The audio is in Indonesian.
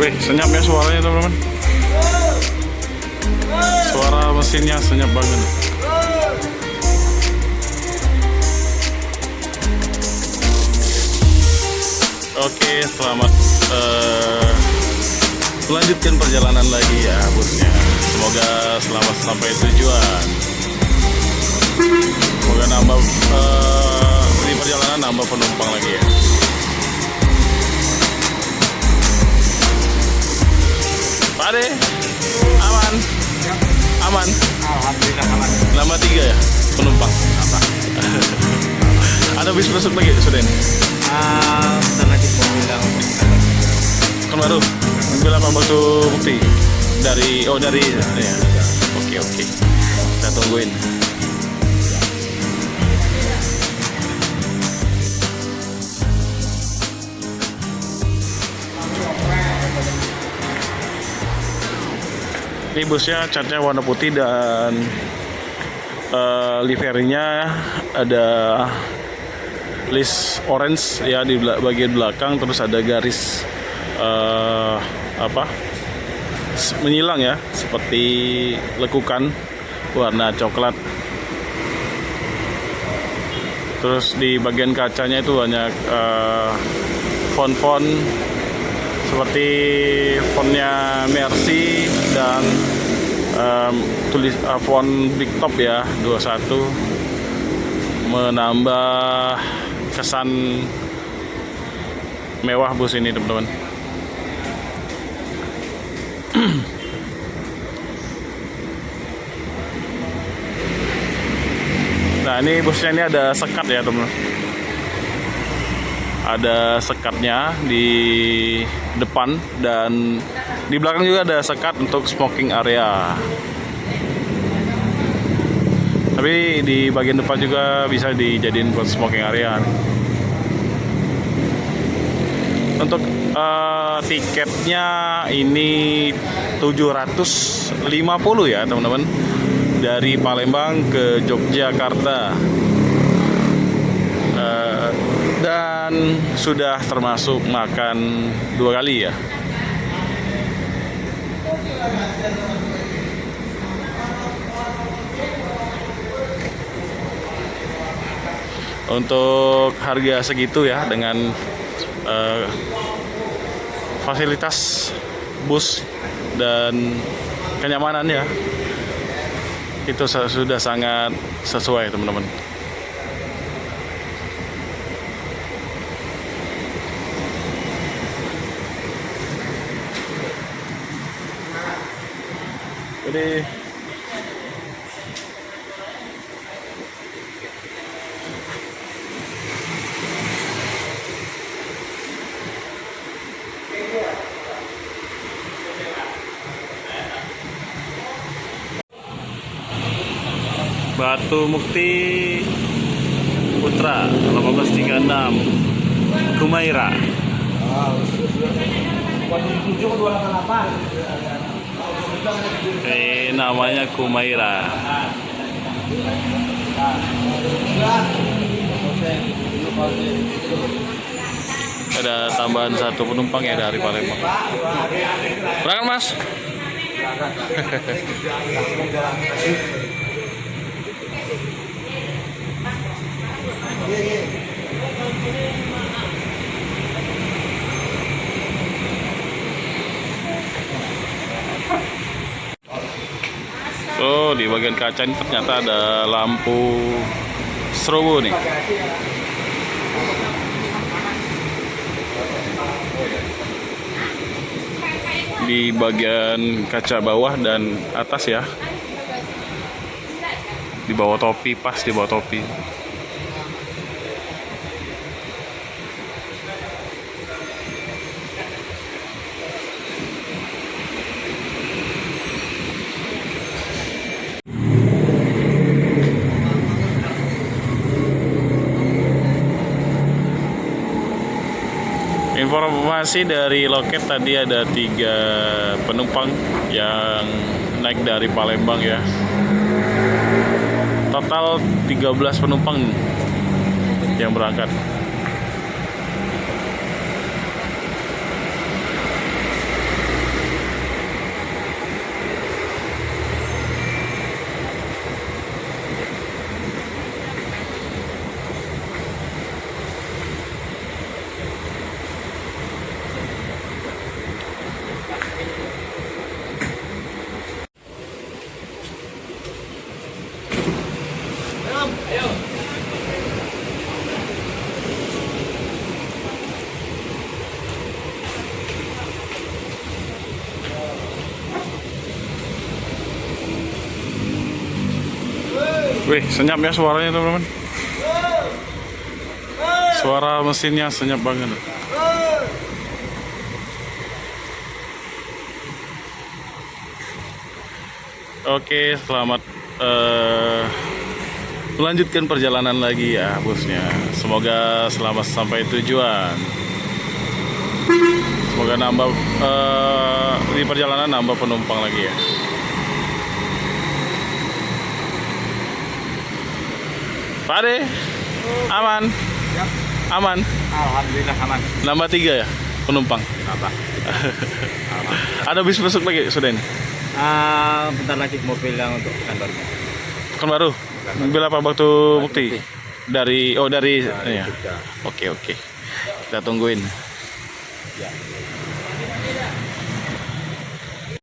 Wih, senyap ya suaranya teman-teman. Suara mesinnya senyap banget. Oke, selamat melanjutkan perjalanan lagi ya busnya. Semoga selamat sampai tujuan. Semoga nambah di perjalanan nambah penumpang lagi ya. Pade, aman, aman. Alhamdulillah aman. Nambah 3 ya penumpang. Ada bis masuk lagi sudah ini. Sana di bilang Kan baru mobil apa Batu Bukti dari ya. Oke kita tungguin. Ini busnya catnya warna putih dan liverinya ada list orange ya di bagian belakang, terus ada garis menyilang ya seperti lekukan warna coklat. Terus di bagian kacanya itu banyak font-font seperti fontnya Mercy dan tulis font Big Top ya 21, menambah kesan mewah bus ini teman-teman. Nah ini busnya ini ada sekat ya teman-teman. Ada sekatnya di depan dan di belakang juga ada sekat untuk smoking area. Tapi di bagian depan juga bisa dijadiin buat smoking area. Untuk tiketnya ini 750 ya teman-teman, dari Palembang ke Yogyakarta. Dan sudah termasuk makan 2 kali ya. Untuk harga segitu ya, dengan fasilitas bus dan kenyamanannya, itu sudah sangat sesuai teman-teman. Jadi Batu Mukti Putra 1836 Kumaira. Namanya Kumaira. Ada tambahan 1 penumpang ya dari Palembang. Berangkat Mas. So di bagian kaca ini ternyata ada lampu strobo nih. Di bagian kaca bawah dan atas ya. Di bawah topi, pas di bawah topi. Informasi dari loket tadi ada 3 penumpang yang naik dari Palembang ya. Total 13 penumpang yang berangkat. Wih, senyap ya suaranya teman-teman. Suara mesinnya senyap banget. Oke, selamat melanjutkan perjalanan lagi ya bosnya. Semoga selamat sampai tujuan. Semoga nambah di perjalanan nambah penumpang lagi ya. Pak Ade, aman, Siap. aman. Alhamdulillah aman. Nambah 3 ya penumpang. Apa? Ada bis besok lagi sudah ini. Bentar lagi mobil yang untuk kantor. Kan baru. Mobil apa waktu bukti? Dari Dari ya. Jogja. Oke. Kita tungguin. Ya.